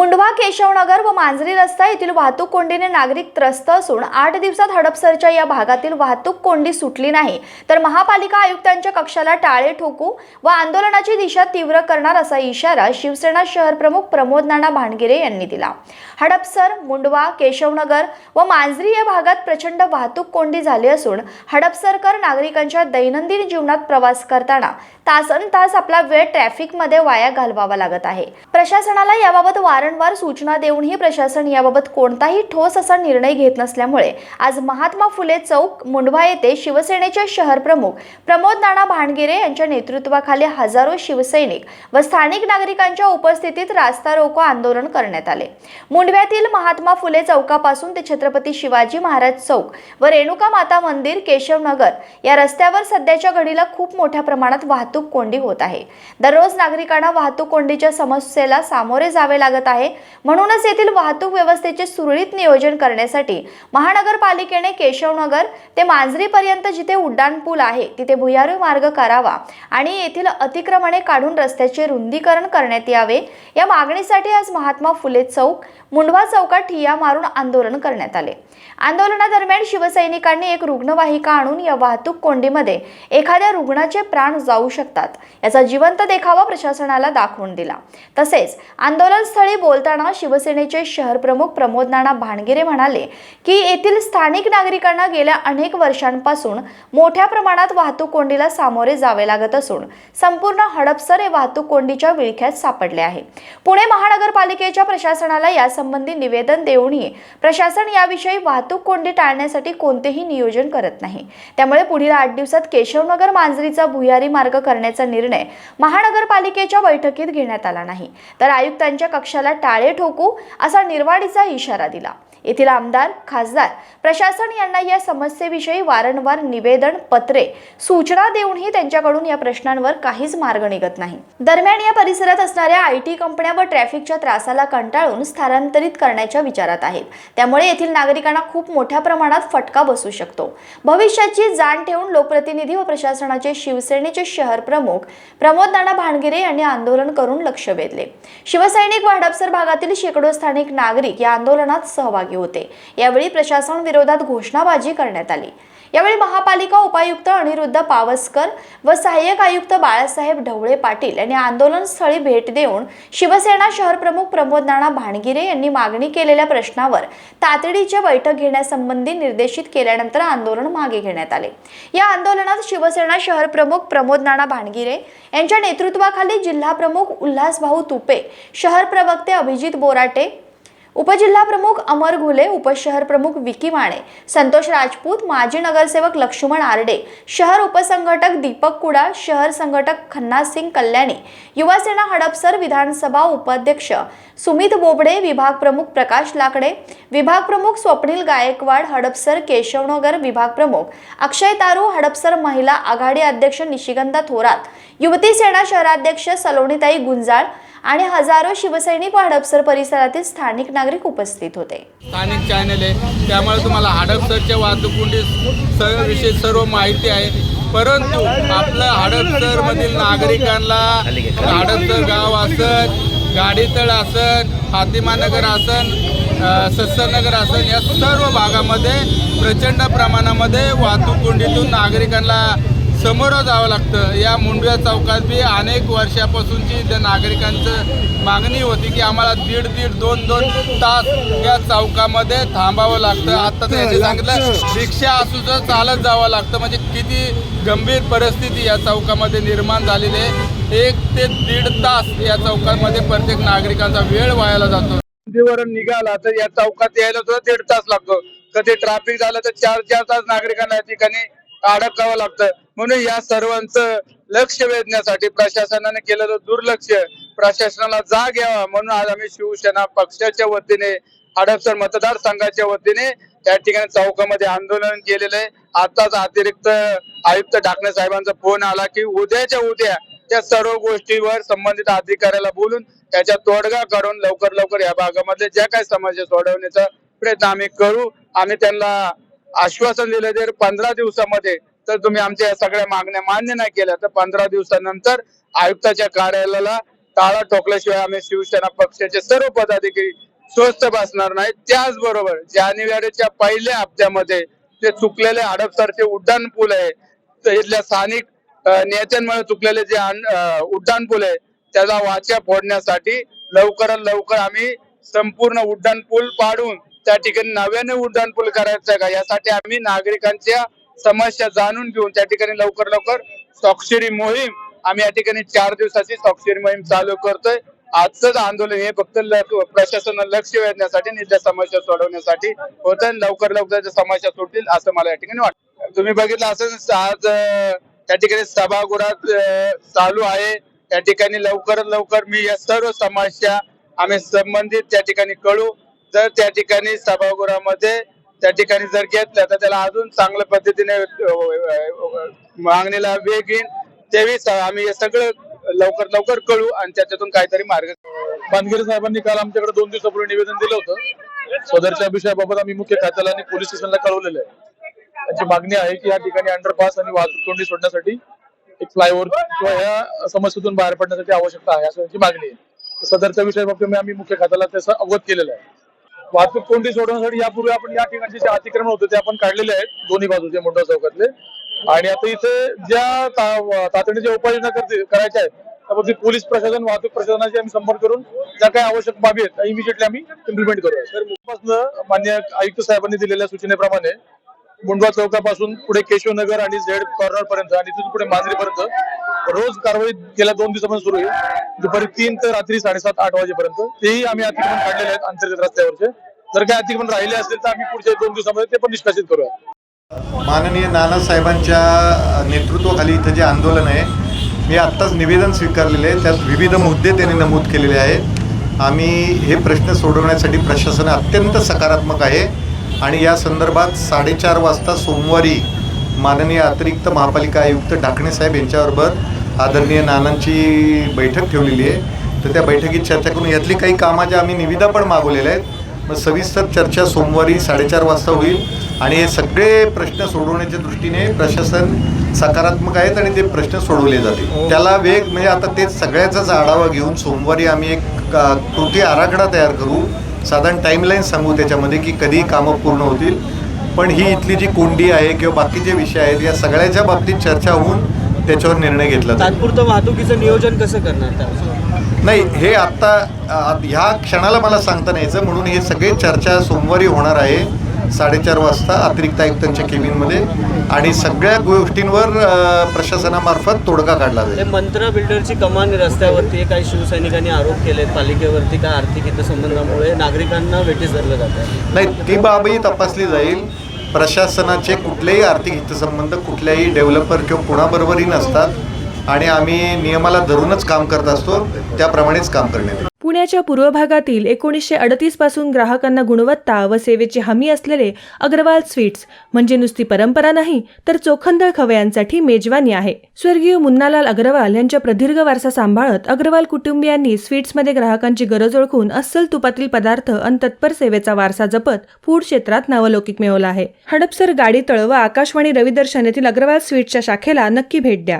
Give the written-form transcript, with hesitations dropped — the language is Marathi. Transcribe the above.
मुंढवा केशवनगर व मांजरी रस्ता येथील वाहतूक कोंडीने नागरिक त्रस्त असून 8 दिवसात हडपसरच्या या भागातील वाहतूक कोंडी सुटली नाही तर महापालिका आयुक्तांच्या कक्षाला टाळे ठोकू व आंदोलनाची दिशा तीव्र करणार असा इशारा शिवसेना शहर प्रमुख प्रमोद नाना भानगिरे यांनी दिला। हडपसर, मुंढवा, केशवनगर व मांजरी या भागात प्रचंड वाहतूक कोंडी झाली असून हडपसरकर नागरिकांच्या दैनंदिन जीवनात प्रवास करताना तासनतास आपला वेळ ट्रॅफिकमध्ये वाया घालवावा लागत आहे। प्रशासनाला याबाबत वारंवार सूचना देऊनही प्रशासन याबाबत कोणताही ठोस असा निर्णय घेत नसल्यामुळे आज महात्मा फुले चौक मुंढवा येथे शिवसेनेचे शहर प्रमुख प्रमोद नाना भानगिरे यांच्या नेतृत्वाखाली हजारो शिवसैनिक व स्थानिक नागरिकांच्या उपस्थितीत रास्ता रोको आंदोलन करण्यात आले। मुंढव्यातील महात्मा फुले चौकापासून ते छत्रपती शिवाजी महाराज चौक व रेणुका माता मंदिर केशवनगर या रस्त्यावर सध्याच्या घडीला खूप मोठ्या प्रमाणात वाहतूक कोंडी होत आहे। दररोज नागरिकांना वाहतूक कोंडीच्या समस्येला सामोरे जावे लागत आहे। म्हणूनच येथील वाहतूक व्यवस्थेचे सुरळीत नियोजन करण्यासाठी महानगरपालिकेने केशवनगर ते मांजरी पर्यंत जिथे उड्डाण पूल आहे तिथे भुयारी मार्ग करावा आणि येथील अतिक्रमणे काढून रस्त्याचे रुंदीकरण करण्यात यावे या मागणीसाठी आज महात्मा फुले चौक मुंढवा चौकात ठिय्या मारून आंदोलन करण्यात आले। आंदोलनादरम्यान शिवसैनिकांनी एक रुग्णवाहिका आणून या वाहतूक कोंडीमध्ये एखाद्या रुग्णाचे प्राण जाऊ शकतात याचा जिवंत देखावा प्रशासनाला दाखवून दिला। तसेच आंदोलनस्थळी बोलताना शिवसेनेचे शहर प्रमुख प्रमोद नाना भानगिरे म्हणाले की येथील स्थानिक नागरिकांना गेल्या अनेक वर्षांपासून मोठ्या प्रमाणात वाहतूक कोंडीला सामोरे जावे लागत असून संपूर्ण हडपसर हे वाहतूक कोंडीच्या विळख्यात सापडले आहे। पुणे महानगरपालिकेच्या प्रशासनाला यासंबंधी निवेदन देऊनही प्रशासन याविषयी वाहतूक कोंडी टाळण्यासाठी कोणतेही नियोजन करत नाही। त्यामुळे पुढील 8 दिवसात केशवनगर मांजरीचा भुयारी मार्ग करण्याचा निर्णय महानगरपालिकेच्या बैठकीत घेण्यात आला नाही तर आयुक्तांच्या कक्षाला टाळे ठोकू असा निर्वाडीचा इशारा दिला। येथील आमदार, खासदार, प्रशासन यांना या समस्येविषयी वारंवार निवेदन, पत्रे, सूचना देऊनही त्यांच्याकडून या प्रश्नांवर काहीच मार्ग निघत नाही। दरम्यान या परिसरात असणाऱ्या IT कंपन्या व ट्रॅफिकच्या त्रासाला कंटाळून स्थलांतरित करण्याच्या विचारात आहेत। त्यामुळे येथील नागरिकांना खूप मोठ्या प्रमाणात फटका बसू शकतो। भविष्याची जाण ठेवून लोकप्रतिनिधी व प्रशासनाचे शिवसेनेचे शहर प्रमुख प्रमोद नाना भानगिरे यांनी आंदोलन करून लक्ष वेधले। शिवसैनिक व हडपसर भागातील शेकडो स्थानिक नागरिक या आंदोलनात सहभागी होते। यावेळी प्रशासन विरोधात घोषणाबाजी करण्यात आली। यावेळी महापालिका उपायुक्त अनिरुद्ध पावसकर व सहाय्यक आयुक्त बाळासाहेब ढवळे पाटील यांनी आंदोलनस्थळी भेट देऊन शिवसेना शहर प्रमुख प्रमोद नाना भानगिरे यांनी मागणी केलेल्या प्रश्नावर तातडीची बैठक घेण्यासंबंधी निर्देशित केल्यानंतर आंदोलन मागे घेण्यात आले। या आंदोलनात शिवसेना शहर प्रमुख प्रमोद नाना भानगिरे यांच्या नेतृत्वाखाली जिल्हा प्रमुख उल्हासभाऊ तुपे, शहर प्रवक्ते अभिजित बोराटे, उपजिल्हा प्रमुख अमर घुले, उपशहर प्रमुख विकी माने, संतोष राजपूत, माजी नगरसेवक लक्ष्मण आरडे, शहर उपसंघटक दीपक कुडाळ, शहर संघटक खन्ना सिंग कल्याणी, युवासेना हडपसर विधानसभा उपाध्यक्ष सुमित बोबडे, विभाग प्रमुख प्रकाश लाकडे, विभाग प्रमुख स्वप्नील गायकवाड, हडपसर केशवनगर विभाग प्रमुख अक्षय तारू, हडपसर महिला आघाडी अध्यक्ष निशिगंधा थोरात, युवती सेना शहराध्यक्ष सलोनीताई गुंजाळ आणि हजारो शिवसैनिक व हडपसर परिसरातील स्थानिक नागरिक उपस्थित होते। स्थानिक चॅनल आहे त्यामुळे तुम्हाला हडपसरच्या वाहतुकीविषयी सर्व माहिती आहे, परंतु आपलं हडपसर मधील नागरिकांना हडपसर गाव असन, गाडीतळ असन, फातिमानगर असन, सस्सरनगर असन या सर्व भागामध्ये प्रचंड प्रमाणामध्ये वाहतूक कोंडीतून नागरिकांना समोरं जावं लागतं। या मुंढव्या चौकात बी अनेक वर्षापासूनची त्या नागरिकांचं मागणी होती की आम्हाला दीड 2 तास या चौकामध्ये थांबावं लागतं। आता त्याने सांगितलं रिक्षा असू तर चालत जावं लागतं, म्हणजे किती गंभीर परिस्थिती या चौकामध्ये निर्माण झालेली आहे। 1 ते 1.5 तास या चौकामध्ये प्रत्येक नागरिकांचा वेळ वायाला जातो। नदीवरून निघाला तर या चौकात यायला सुद्धा 1.5 तास लागतो। कधी ट्रॅफिक झालं तर 4 तास नागरिकांना या ठिकाणी अडकावं लागतं। म्हणून या सर्वांचं लक्ष वेधण्यासाठी प्रशासनाने केलेलं दुर्लक्ष प्रशासनाला जाग यावा म्हणून आज आम्ही शिवसेना पक्षाच्या वतीने हडपसर मतदारसंघाच्या वतीने त्या ठिकाणी चौकामध्ये आंदोलन केलेलं आहे। आताच अतिरिक्त आयुक्त ढाकणे साहेबांचा फोन आला की उद्याच्या उद्या त्या सर्व गोष्टीवर संबंधित अधिकाऱ्याला बोलून त्याच्या तोडगा काढून लवकर या भागामध्ये ज्या काही समस्या सोडवण्याचा प्रयत्न आम्ही करू। आम्ही त्यांना आश्वासन दिले जर 15 दिवसामध्ये तर तुम्ही आमच्या सगळ्या मागण्या मान्य नाही केल्या तर 15 दिवसानंतर आयुक्ताच्या कार्यालयाला टाळा ठोकल्याशिवाय आम्ही शिवसेना पक्षाचे सर्व पदाधिकारी स्वस्थ बसणार नाही. त्याचबरोबर जानेवारीच्या पहिल्या हप्त्यामध्ये जे चुकलेले हडपसरचे उड्डाण पूल आहे, तर इथल्या स्थानिक नेत्यांमुळे चुकलेले जे उड्डाण पूल आहे त्याचा वाचा फोडण्यासाठी लवकरात लवकर आम्ही संपूर्ण उड्डाण पूल पाडून त्या ठिकाणी नव्याने उड्डाण पूल करायचं का यासाठी आम्ही नागरिकांच्या समस्या जाणून घेऊन त्या ठिकाणी लवकर स्वाक्षरी मोहीम आम्ही या ठिकाणी 4 दिवसाची स्वाक्षरी मोहीम चालू करतोय. आजचं आंदोलन हे फक्त प्रशासनाला लक्ष वेधण्यासाठी निधल्या समस्या सोडवण्यासाठी होतं. लवकर त्या समस्या सुटतील असं मला या ठिकाणी वाटतं. तुम्ही बघितलं असं आज त्या ठिकाणी सभागृहात चालू आहे. त्या ठिकाणी लवकरात लवकर मी या सर्व समस्या आम्ही संबंधित त्या ठिकाणी कळू. जर त्या ठिकाणी सभागृहामध्ये त्या ठिकाणी जर घेतलं तर त्याला अजून चांगल्या पद्धतीने मागणीला वेग येईल. त्यावेळेस आम्ही हे सगळं लवकर कळू आणि त्याच्यातून काहीतरी मार्ग. बांधगिरे साहेबांनी काल आमच्याकडे 2 दिवसापूर्वी निवेदन दिलं होतं. सदरच्या विषयाबाबत आम्ही मुख्य खात्याला आणि पोलीस स्टेशनला कळवलेलं आहे. त्यांची मागणी आहे की या ठिकाणी अंडरपास आणि वाहतूक कोंडी सोडण्यासाठी एक फ्लायओव्हर किंवा या समस्येतून बाहेर पडण्यासाठी आवश्यकता आहे असं त्यांची मागणी आहे. सदरच्या विषयाबाबत आम्ही मुख्य खात्याला त्याचं अवगत केलेलं आहे. वाहतूक कोंडी सोडवण्यासाठी यापूर्वी आपण या ठिकाणचे जे अतिक्रमण होते ते आपण काढलेले आहेत दोन्ही बाजूचे मोठा चौकातले. आणि आता इथे ज्या तातडीच्या उपाययोजना करायच्या आहेत त्याबद्दल पोलीस प्रशासन वाहतूक प्रशासनाशी आम्ही संपर्क करून ज्या काही आवश्यक बाबी आहेत त्या इमिजिएटली आम्ही इम्प्लिमेंट करूया. तर मान्य आयुक्त साहेबांनी दिलेल्या सूचनेप्रमाणे मुंडवा चौकापासून पुढे केशवनगर आणि झेड कॉर्नर पर्यंत आणि तिथून पुढे मांजरीपर्यंत रोज कारवाई गेल्या 2 दिवसापासून सुरू आहे. दुपारी 3 ते रात्री 7:30-8 वाजेपर्यंत तेही आम्ही अतिक्रमण काढलेले आहेत अंतर्गत रस्त्यावरचे. जर काही अतिक्रमण राहिले असतील तर आम्ही पुढच्या 2 दिवसामध्ये ते पण निष्कासित करूया. माननीय नानासाहेबांच्या नेतृत्वाखाली इथं जे आंदोलन आहे मी आत्ताच निवेदन स्वीकारलेले आहे. त्यात विविध मुद्दे त्यांनी नमूद केलेले आहेत. आम्ही हे प्रश्न सोडवण्यासाठी प्रशासन अत्यंत सकारात्मक आहे आणि या संदर्भात 4:30 वाजता सोमवारी माननीय अतिरिक्त महापालिका आयुक्त ढाकणे साहेब यांच्याबरोबर आदरणीय नानांची बैठक ठेवलेली आहे. तर त्या बैठकीत चर्चा करून यातली काही कामाच्या आम्ही निविदा पण मागवलेल्या आहेत. मग सविस्तर चर्चा सोमवारी 4:30 वाजता होईल आणि हे सगळे प्रश्न सोडवण्याच्या दृष्टीने प्रशासन सकारात्मक आहेत आणि ते प्रश्न सोडवले जातील. त्याला वेग म्हणजे आता ते सगळ्याचाच आढावा घेऊन सोमवारी आम्ही एक कृती आराखडा तयार करू. साधारण टाईमलाईन सांगू त्याच्यामध्ये की कधी कामं पूर्ण होतील. पण ही इथली जी कोंडी आहे किंवा बाकीचे विषय आहेत या सगळ्याच्या बाबतीत चर्चा होऊन त्याच्यावर निर्णय घेतला जाईल. तात्पुरतं वाहतुकीचं नियोजन कसं करणार नाही हे आत्ता ह्या क्षणाला मला सांगता नाही यायचं म्हणून हे सगळे चर्चा सोमवारी होणार आहे 4:30 वाजता अतिरिक्त आयुक्तांच्या केबिनमध्ये आणि सगळ्या गोष्टींवर प्रशासनामार्फत तोडगा काढला जाईल. मंत्रा बिल्डरची कमान रस्त्यावरती काही शिवसैनिकांनी आरोप केलेत पालिकेवरती काय आर्थिक हितसंबंधामुळे नागरिकांना वेठीस धरलं जात आहे. नाही ती बाबही तपासली जाईल. प्रशासनाचे कुठलेही आर्थिक हितसंबंध कुठल्याही डेव्हलपर किंवा कोणाबरोबरही नसतात आणि आम्ही नियमाला धरूनच काम करत असतो त्याप्रमाणेच काम करण्यात. पुण्याच्या पूर्व भागातील 1938 पासून ग्राहकांना गुणवत्ता व सेवेची हमी असलेले अग्रवाल स्वीट्स म्हणजे नुसती परंपरा नाही तर चोखंदळ खवयांसाठी मेजवानी आहे. स्वर्गीय मुन्नालाल अग्रवाल यांच्या प्रदीर्घ वारसा सांभाळत अग्रवाल कुटुंबियांनी स्वीट्समध्ये ग्राहकांची गरज ओळखून अस्सल तुपातील पदार्थ आणि तत्पर सेवेचा वारसा जपत फूड क्षेत्रात नावलौकिक मिळवला आहे. हडपसर गाडीतळ व आकाशवाणी रविदर्शन येथील अग्रवाल स्वीट्सच्या शाखेला नक्की भेट द्या.